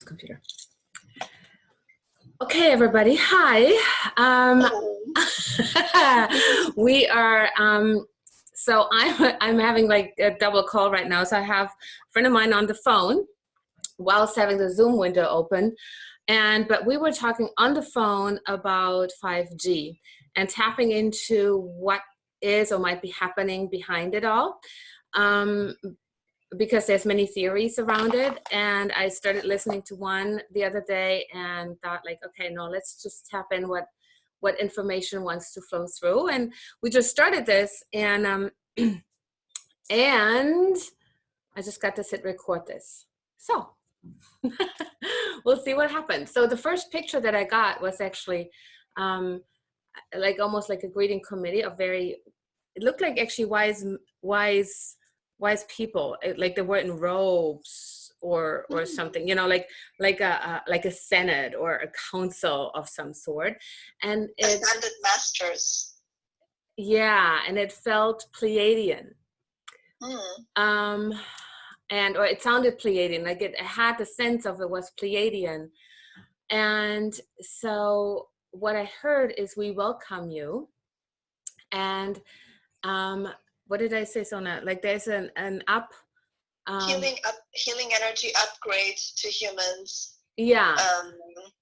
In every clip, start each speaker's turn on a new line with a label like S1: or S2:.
S1: computer. Okay, everybody. Hi. We are. So I'm having like a double call right now. So I have a friend of mine on the phone whilst having the Zoom window open, but we were talking on the phone about 5G and tapping into what is or might be happening behind it all. Because there's many theories around it, and I started listening to one the other day and thought like, okay, no, let's just tap in what information wants to flow through. And we just started this, and and I just got to hit record this. So we'll see what happens. So the first picture that I got was actually like almost like a greeting committee of it looked like actually wise people, like they were in robes or something, you know, like a senate or a council of some sort, and
S2: Expanded masters.
S1: Yeah, and it felt Pleiadian. Or it sounded Pleiadian, like it had the sense of it was Pleiadian. And so what I heard is, we welcome you. And what did I say, Sona? Like there's an
S2: healing energy upgrade to humans.
S1: Yeah.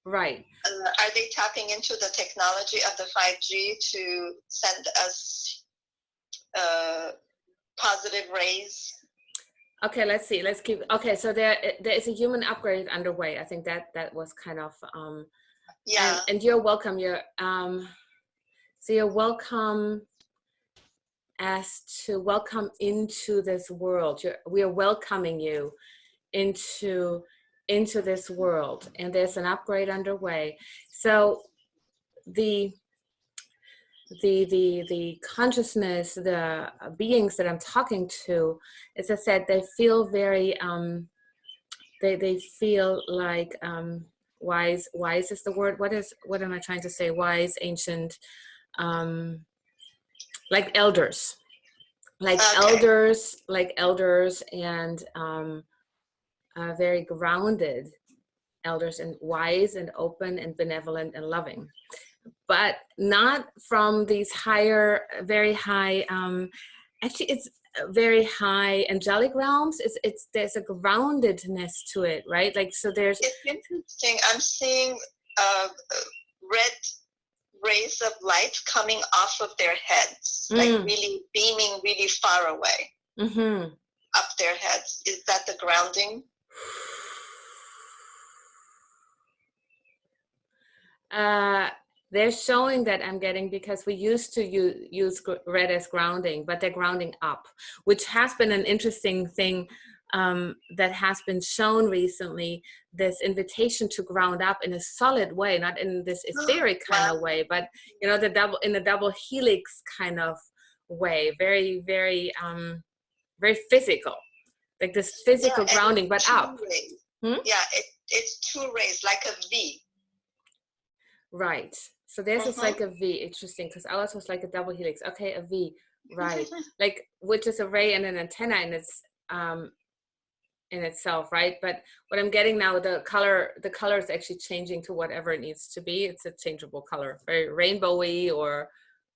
S1: Right.
S2: Are they tapping into the technology of the 5G to send us positive rays? Okay, let's see. Let's keep. Okay, so there is a human upgrade underway. I think that was kind of yeah. And you're welcome. So you're welcome as to welcome into this world. We are welcoming you into this world, and there's an upgrade underway. So the consciousness, the beings that I'm talking to, as I said, they feel very they feel like wise is the word. What am I trying to say? Wise, ancient, like elders, like elders, and very grounded elders, and wise and open and benevolent and loving, but not from these higher, very high, actually it's very high angelic realms. There's a groundedness to it, right? Like, so there's, it's interesting. I'm seeing red rays of light coming off of their heads, like really beaming really far away, up their heads. Is that the grounding?
S1: They're showing that I'm getting, because we used to use red as grounding, but they're grounding up, which has been an interesting thing that has been shown recently, this invitation to ground up in a solid way, not in this etheric kind of way, but, you know, in the double helix kind of way, very, very, very physical, like this physical grounding, but up.
S2: Yeah, it's two rays, like a V.
S1: Right. So theirs is like a V. Interesting, because ours was like a double helix. Okay, a V. Right. Like, which is a ray and an antenna in its in itself, right? But what I'm getting now, the color is actually changing to whatever it needs to be. It's a changeable color, very rainbowy or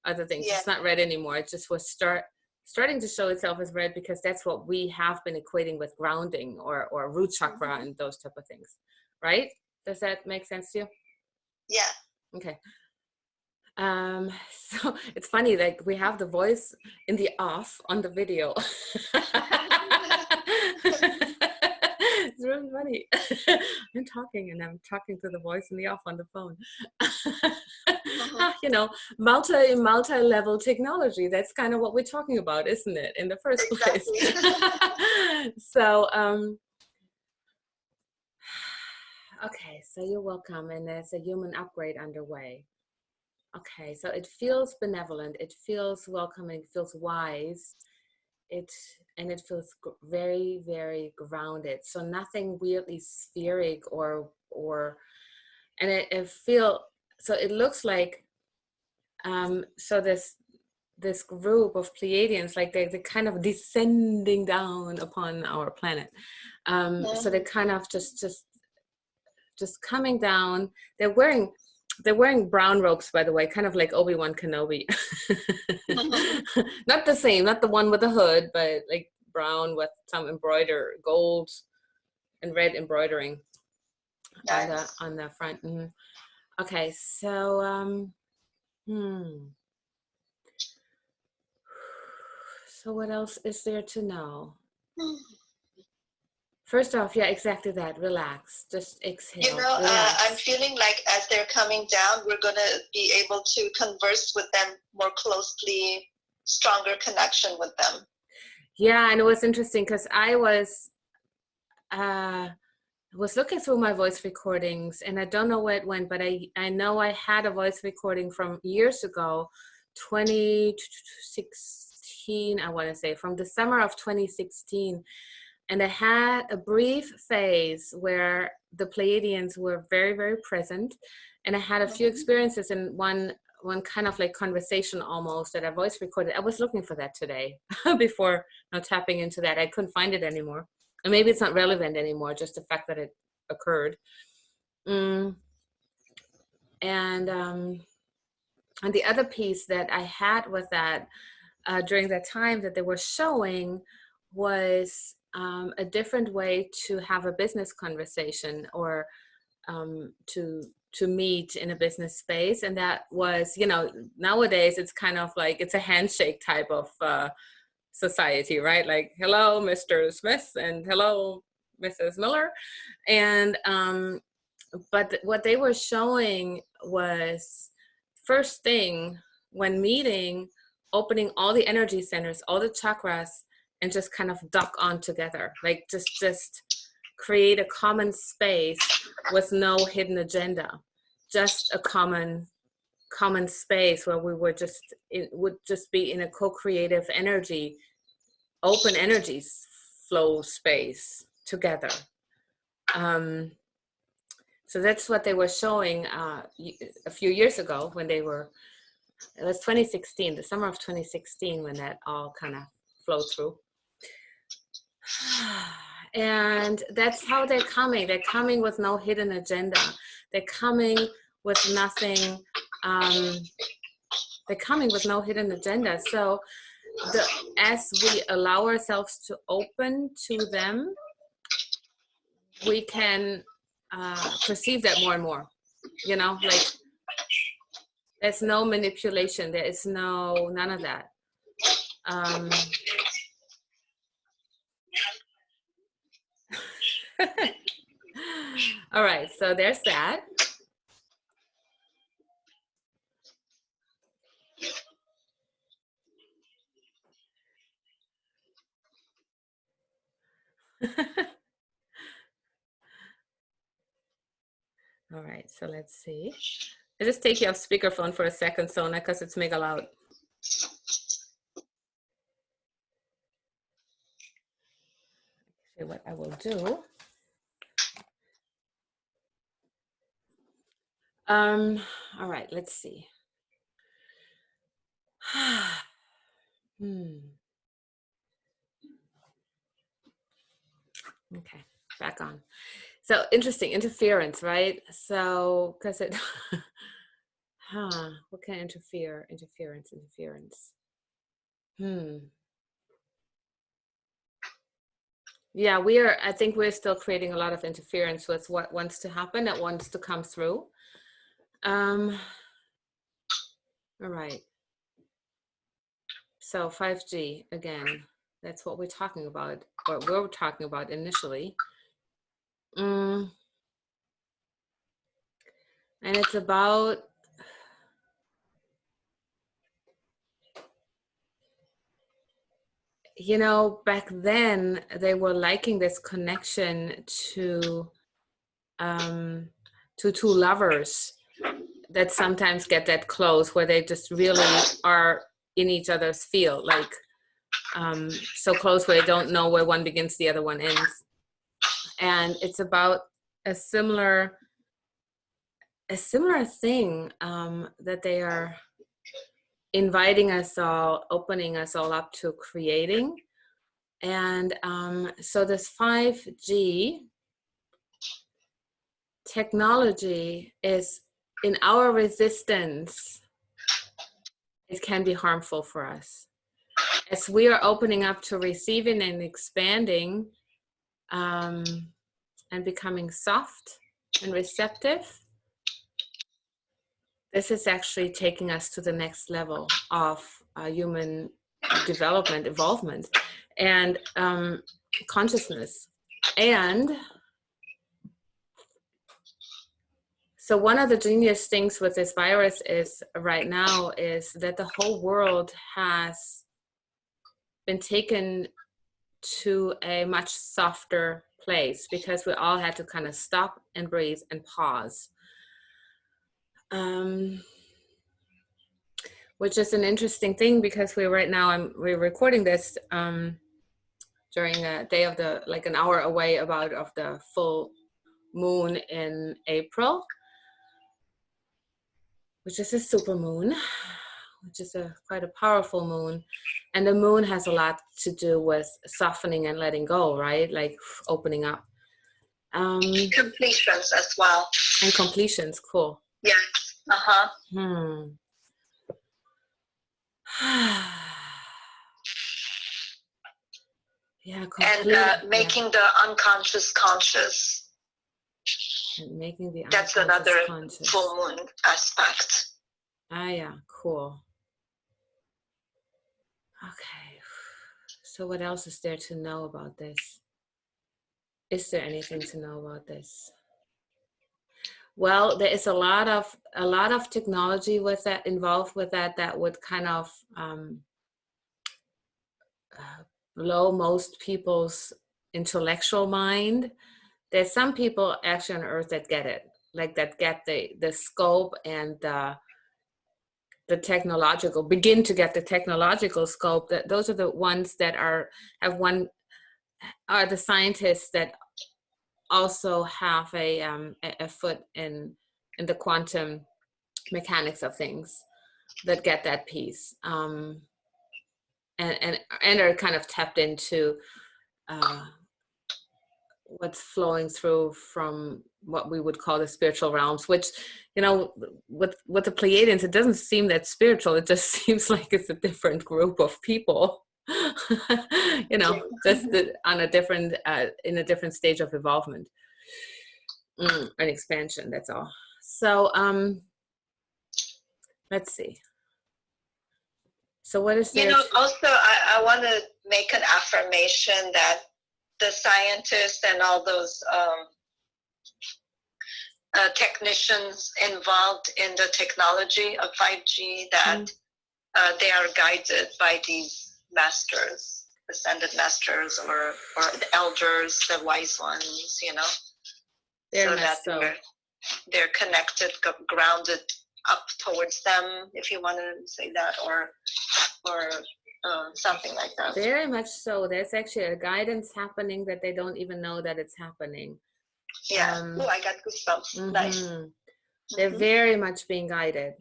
S1: other things. Yeah. It's not red anymore. It just was starting to show itself as red, because that's what we have been equating with grounding or root chakra and those type of things, right? Does that make sense to you?
S2: Yeah.
S1: Okay. So it's funny, like we have the voice in the off on the video. It's really funny. I'm talking and I'm talking to the voice in the off on the phone. You know, multi-level technology. That's kind of what we're talking about, isn't it? In the first place. So, okay, so you're welcome, and there's a human upgrade underway. Okay, so it feels benevolent, it feels welcoming, it feels wise, it feels very, very grounded. So nothing weirdly spheric and it looks like so this group of Pleiadians, like they're kind of descending down upon our planet. So they kind of just
S2: just coming down. They're wearing brown robes, by the way, kind of like Obi-Wan Kenobi. Not the same, not the one with the hood, but like brown with some gold and red embroidering on the front. Okay, so so what else is there to know? First off, yeah, exactly that. Relax. Just exhale.
S3: I'm feeling like as they're coming down, we're going to be able to converse with them more closely, stronger connection with them.
S2: Yeah, and it was interesting because I was looking through my voice recordings, and I don't know where it went, but I know I had a voice recording from years ago, 2016, I want to say, from the summer of 2016. And I had a brief phase where the Pleiadians were very, very present. And I had a few experiences in one kind of like conversation almost that I voice recorded. I was looking for that today before tapping into that. I couldn't find it anymore. And maybe it's not relevant anymore, just the fact that it occurred. And the other piece that I had with that during that time that they were showing was a different way to have a business conversation or to meet in a business space. And that was, nowadays it's kind of like it's a handshake type of society, right? Like, hello, Mr. Smith, and hello, Mrs. Miller. And but what they were showing was, first thing when meeting, opening all the energy centers, all the chakras, and just kind of dock on together, like just create a common space with no hidden agenda, just a common space where we would just be in a co-creative energy, open energies flow space together. So that's what they were showing a few years ago when it was 2016, the summer of 2016, when that all kind of flowed through. And that's how they're coming. They're coming with no hidden agenda. They're coming with nothing. They're coming with no hidden agenda. So as we allow ourselves to open to them, we can perceive that more and more. Like there's no manipulation. There is none of that. All right, so there's that. All right, so let's see. I just take you off speakerphone for a second, Sona, because it's mega loud. Actually, what I will do. All right, let's see. Okay, back on. So interesting, interference, right? So, because it, what can interfere? Interference. Yeah, I think we're still creating a lot of interference with what wants to happen, that wants to come through. All right. So 5G, again, that's what we're talking about, or we were talking about initially. And it's about, back then they were liking this connection to two lovers that sometimes get that close, where they just really are in each other's field, like so close where they don't know where one begins, the other one ends. And it's about a similar thing that they are inviting us all, opening us all up to creating. And so this 5G technology is in our resistance, it can be harmful for us. As we are opening up to receiving and expanding, and becoming soft and receptive, this is actually taking us to the next level of human development, involvement, and consciousness. And so one of the genius things with this virus is right now is that the whole world has been taken to a much softer place because we all had to kind of stop and breathe and pause. Which is an interesting thing because we're recording this during a day of the, like an hour away about of the full moon in April, which is a super moon, which is quite a powerful moon. And the moon has a lot to do with softening and letting go, right? Like opening up.
S3: Completions as well.
S2: And completions, cool.
S3: Yes. Uh-huh.
S2: Yeah,
S3: and making the unconscious conscious.
S2: And making the
S3: That's another
S2: conscious.
S3: full moon aspect.
S2: Ah, yeah, cool. Okay. So what else is there to know about this? Is there anything to know about this? Well, there is a lot of technology with that, involved with that would kind of blow most people's intellectual mind. There's some people actually on Earth that get it, like that get the scope and the technological, begin to get the technological scope. That those are the ones that are the scientists that also have a foot in the quantum mechanics of things, that get that piece, and are kind of tapped into what's flowing through from what we would call the spiritual realms, which, you know, with the Pleiadians, it doesn't seem that spiritual. It just seems like it's a different group of people, you know, just on a different, in a different stage of involvement, an expansion, that's all. So, let's see. So what is there?
S3: You know, also, I want to make an affirmation that the scientists and all those technicians involved in the technology of 5G, that they are guided by these masters, ascended masters, or the elders, the wise ones, you know, so that they're connected, grounded up towards them, if you want to say that, or something like that.
S2: Very much so. There's actually a guidance happening that they don't even know that it's happening.
S3: Yeah. I got goosebumps. Nice.
S2: They're very much being guided,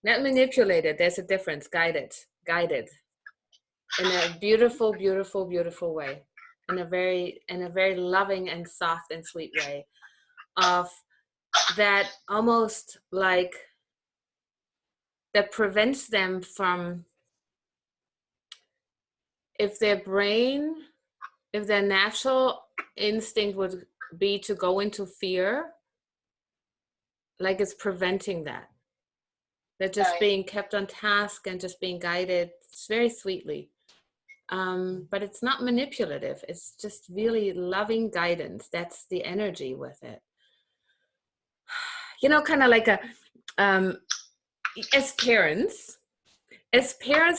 S2: not manipulated. There's a difference. Guided in a beautiful, beautiful, beautiful way, in a very loving and soft and sweet way, of that, almost like that prevents them from, if their natural instinct would be to go into fear, like it's preventing that. They're just being kept on task and just being guided very sweetly. But it's not manipulative. It's just really loving guidance. That's the energy with it. You know, kind of like as parents,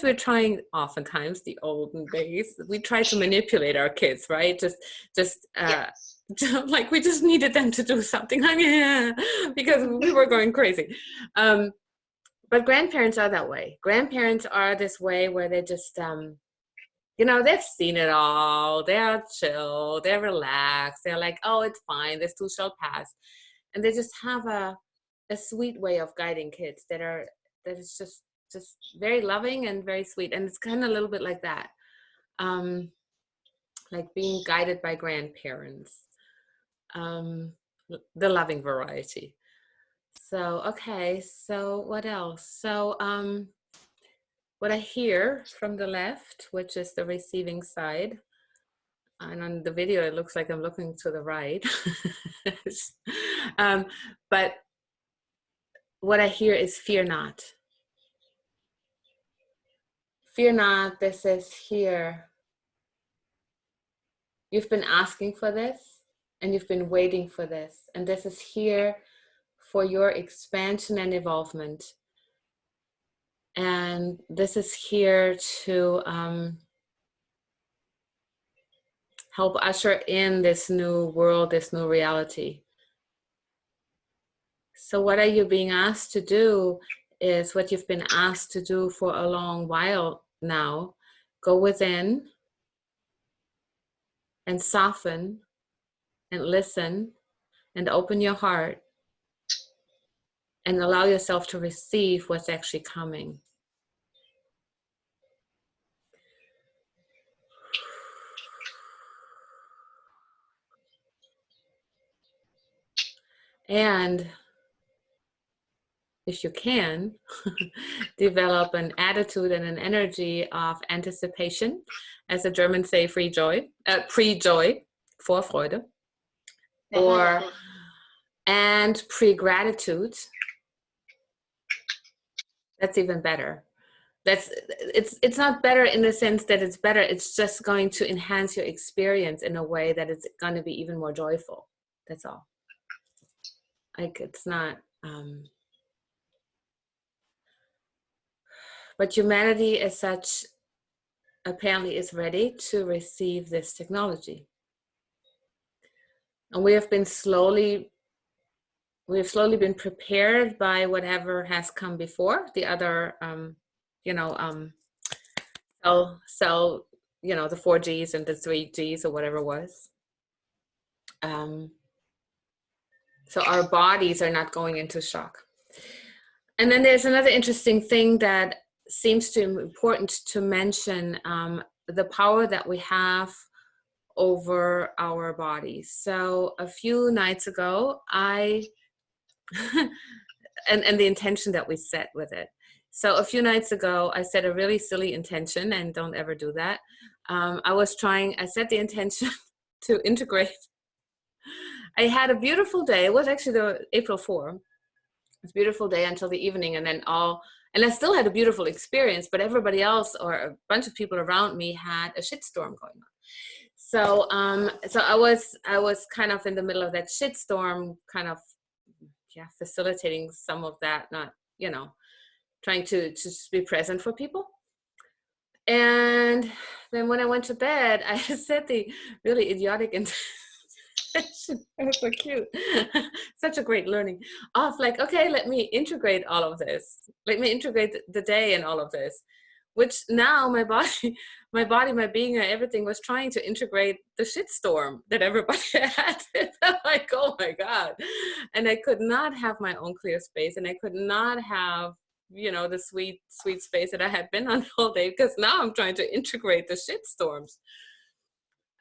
S2: we're trying, oftentimes, the olden days, we try to manipulate our kids, right? Yes. Like we just needed them to do something, because we were going crazy. But grandparents are that way. Grandparents are this way where they just, you know, they've seen it all. They're chill. They're relaxed. They're like, oh, it's fine. This too shall pass. And they just have a sweet way of guiding kids that is just very loving and very sweet. And it's kind of a little bit like that, like being guided by grandparents. the loving variety. So, okay, so what else? So, what I hear from the left, which is the receiving side, and on the video it looks like I'm looking to the right. But what I hear is fear not. Fear not, this is here. You've been asking for this and you've been waiting for this. And this is here for your expansion and evolvement. And this is here to help usher in this new world, this new reality. So what are you being asked to do is what you've been asked to do for a long while now. Go within and soften and listen and open your heart and allow yourself to receive what's actually coming. And if you can, develop an attitude and an energy of anticipation, as the Germans say, pre-joy, Vorfreude, or and pre-gratitude. That's even better. It's not better in the sense that it's better. It's just going to enhance your experience in a way that it's going to be even more joyful. That's all. Like it's not. But humanity as such apparently is ready to receive this technology. And we have slowly been prepared by whatever has come before, the other, cell, the 4Gs and the 3Gs or whatever it was. So our bodies are not going into shock. And then there's another interesting thing that seems to be important to mention, the power that we have over our bodies. So a few nights ago, and the intention that we set with it. So a few nights ago, I set a really silly intention, and don't ever do that. I set the intention to integrate. I had a beautiful day. It was actually the April 4th. It's a beautiful day until the evening, and I still had a beautiful experience, but everybody else or a bunch of people around me had a shitstorm going on. So I was kind of in the middle of that shitstorm, kind of facilitating some of that, not trying to just be present for people. And then when I went to bed, I said the really idiotic intention. It was so cute. Such a great learning of like, okay, let me integrate all of this. Let me integrate the day and all of this, which now my body, my being, everything was trying to integrate the shitstorm that everybody had. I'm like, oh my God. And I could not have my own clear space, and I could not have, the sweet space that I had been on all day, because now I'm trying to integrate the shitstorms.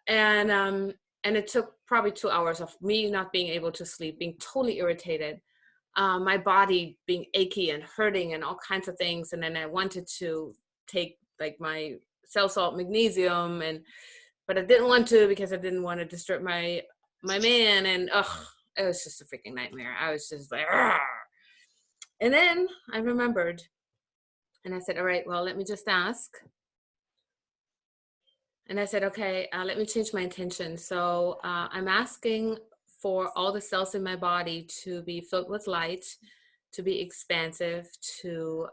S2: And it took probably 2 hours of me not being able to sleep, being totally irritated, my body being achy and hurting and all kinds of things. And then I wanted to take like my cell salt magnesium, but I didn't want to because I didn't want to disturb my man. And it was just a freaking nightmare. I was just like, argh. And then I remembered, and I said, all right, well, let me just ask. And I said, okay, let me change my intention. So I'm asking for all the cells in my body to be filled with light, to be expansive, to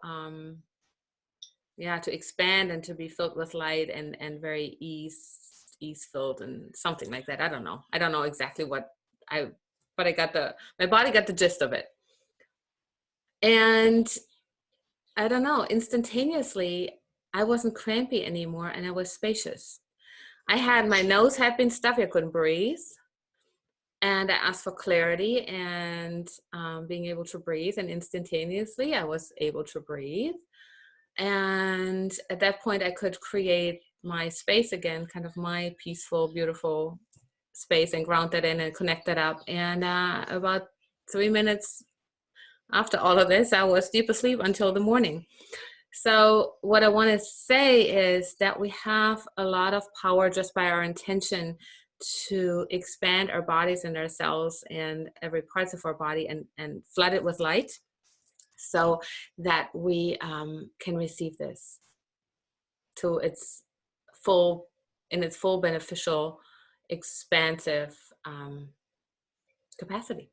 S2: expand and to be filled with light and very ease filled and something like that. I don't know exactly but my body got the gist of it. And I don't know, instantaneously, I wasn't crampy anymore, and I was spacious. My nose had been stuffy, I couldn't breathe. And I asked for clarity and being able to breathe, and instantaneously I was able to breathe. And at that point I could create my space again, kind of my peaceful, beautiful space and ground that in and connect that up. And about 3 minutes after all of this, I was deep asleep until the morning. So what I want to say is that we have a lot of power just by our intention to expand our bodies and our cells and every parts of our body and flood it with light so that we can receive this to its full, in its full beneficial, expansive capacity.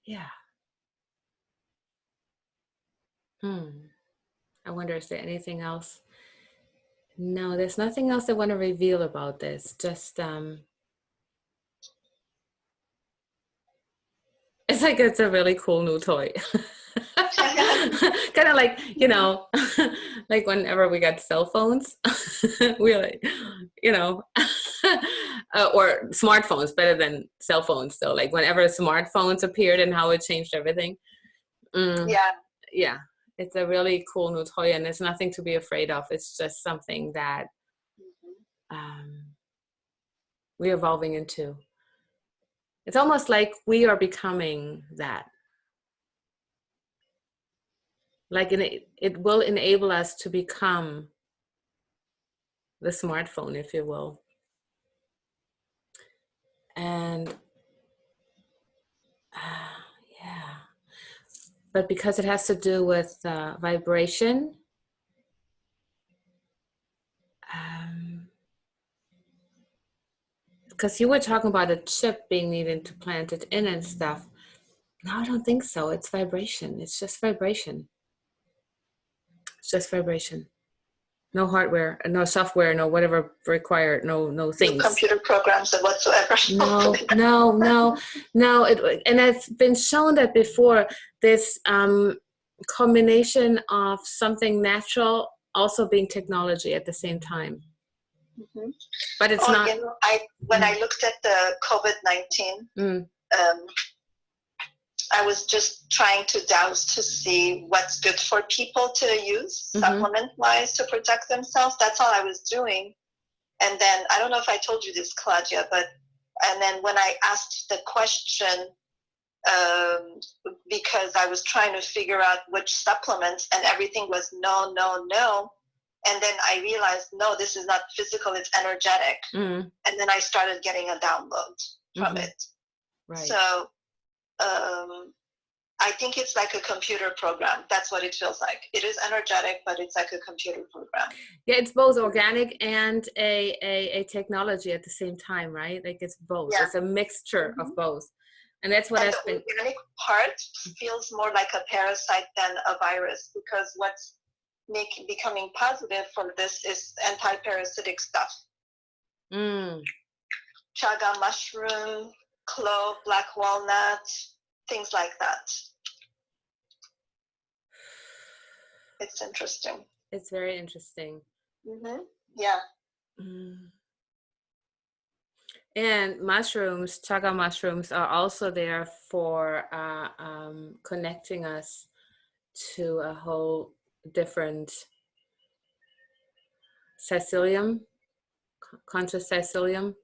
S2: Yeah. I wonder, is there anything else? No, there's nothing else I want to reveal about this. Just, it's like, it's a really cool new toy. Kind of like, you know, like whenever we got cell phones, we're like, you know, or smartphones, better than cell phones though. Like whenever smartphones appeared and how it changed everything. Yeah, it's a really cool new toy, and there's nothing to be afraid of. It's just something that we're evolving into. It's almost like we are becoming that. Like it will enable us to become the smartphone, if you will. And yeah, but because it has to do with vibration, because you were talking about a chip being needed to plant it in and stuff. No, I don't think so. It's vibration. It's just vibration. It's just vibration. No hardware, no software, no whatever required, no things.
S3: No computer programs and whatsoever.
S2: No. And it's been shown that before, this combination of something natural also being technology at the same time. Mm-hmm. But it's not.
S3: You know, when I looked at the COVID-19, I was just trying to douse to see what's good for people to use supplement-wise to protect themselves. That's all I was doing. And then, I don't know if I told you this, Claudia, and then when I asked the question, because I was trying to figure out which supplements, and everything was no. And then I realized, no, this is not physical, it's energetic. And then I started getting a download from it. Right. So, I think it's like a computer program. That's what it feels like. It is energetic, but it's like a computer program.
S2: Yeah, it's both organic and a technology at the same time, right? Like it's both. Yeah. It's a mixture of both. And that's what I've been.
S3: The organic part feels more like a parasite than a virus, because what's becoming positive for this is anti-parasitic stuff. Chaga mushroom, clove, black walnut, things like that. It's interesting.
S2: It's very interesting.
S3: Yeah.
S2: And mushrooms, chaga mushrooms, are also there for connecting us to a whole different psychelium, conscious psychelium.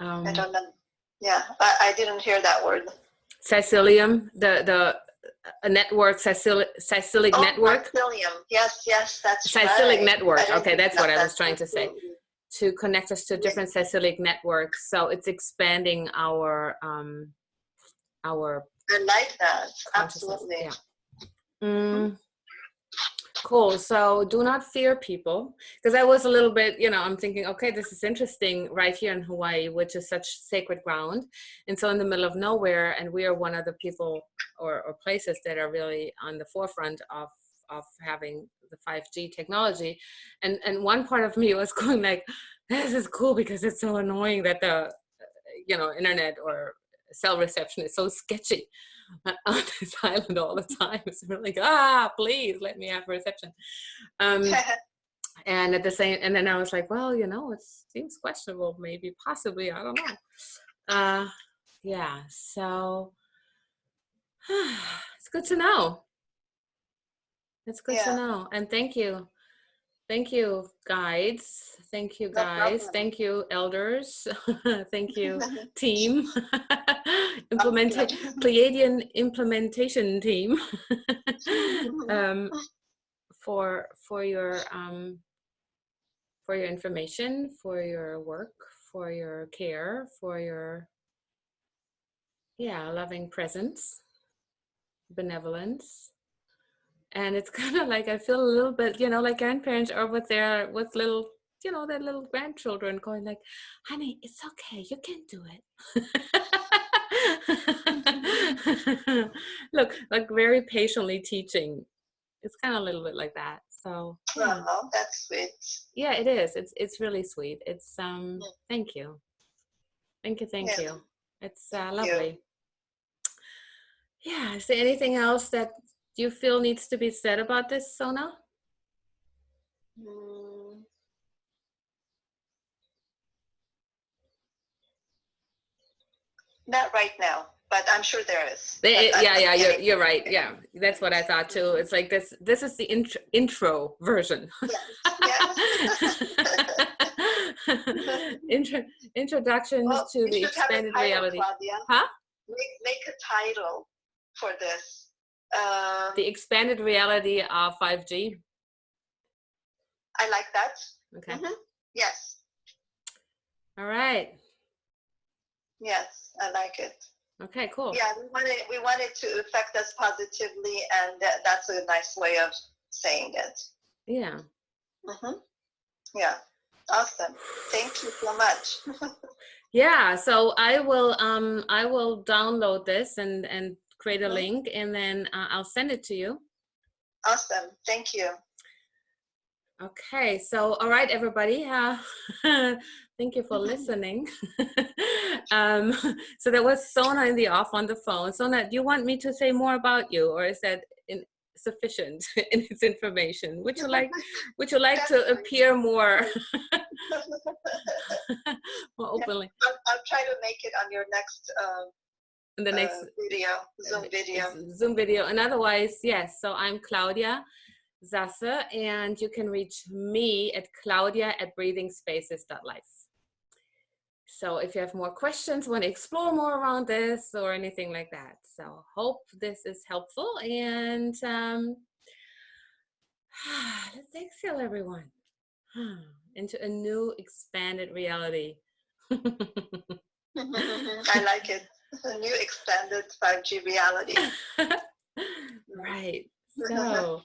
S3: I don't know. Yeah, I didn't hear that word.
S2: Psychelium, the network, psychelic network.
S3: Psychelium. Yes, that's
S2: psychelic
S3: right.
S2: network. Okay, that's what I was trying to say. To connect us to different psychelic networks, so it's expanding our.
S3: I like that. Absolutely.
S2: Yeah. Cool. So do not fear people, because I was a little bit, I'm thinking, okay, this is interesting right here in Hawaii, which is such sacred ground. And so in the middle of nowhere, and we are one of the people or places that are really on the forefront of having the 5G technology. And one part of me was going like, this is cool because it's so annoying that the, internet or cell reception is so sketchy on this island all the time. It's really like, please let me have reception. And at the same, and then I was like, well, it seems questionable, maybe, possibly, I don't know. Yeah, so it's good to know. It's good to know. And thank you Thank you, guides. Thank you,
S3: No
S2: guys.
S3: problem.
S2: Thank you, elders. Thank you, team.
S3: Okay.
S2: Pleiadian implementation team. For your information, for your work, for your care, for your loving presence, benevolence. And it's kind of like I feel a little bit, like grandparents are with little, their little grandchildren going like, honey, it's okay, you can do it. Look, like very patiently teaching. It's kind of a little bit like that. So yeah.
S3: Oh, that's sweet.
S2: Yeah, it is. It's really sweet. It's thank you. Thank
S3: Yeah.
S2: you. It's
S3: Thank
S2: lovely. Yeah, is there anything else that you feel needs to be said about this, Sona?
S3: Not right now, but I'm sure there is.
S2: You're right. Yeah, that's what I thought too. It's like this is the intro version.
S3: Yes.
S2: Introduction
S3: Well,
S2: to the expanded reality.
S3: Claudia.
S2: Huh?
S3: Make a title for this.
S2: The expanded reality of 5G.
S3: I like that.
S2: Okay.
S3: Yes.
S2: All right.
S3: Yes, I like it.
S2: Okay, cool.
S3: Yeah, we want it to affect us positively, and that's a nice way of saying it.
S2: Yeah.
S3: Yeah. Awesome. Thank you so much.
S2: Yeah, so I will download this and create a link, and then I'll send it to you.
S3: Awesome. Thank you.
S2: Okay, so all right, everybody. Thank you for listening. So that was Sona in the off on the phone. Sona, do you want me to say more about you, or is that sufficient in its information? Would you like to appear more more openly?
S3: I'll try to make it on your next
S2: in the next
S3: Zoom video.
S2: And otherwise, yes. So I'm Claudia Zasse, and you can reach me at claudia@breathingspaces.life. So if you have more questions, want to explore more around this or anything like that. So hope this is helpful, and let's exhale, everyone, into a new expanded reality.
S3: I like it. A new expanded 5G reality.
S2: Right. So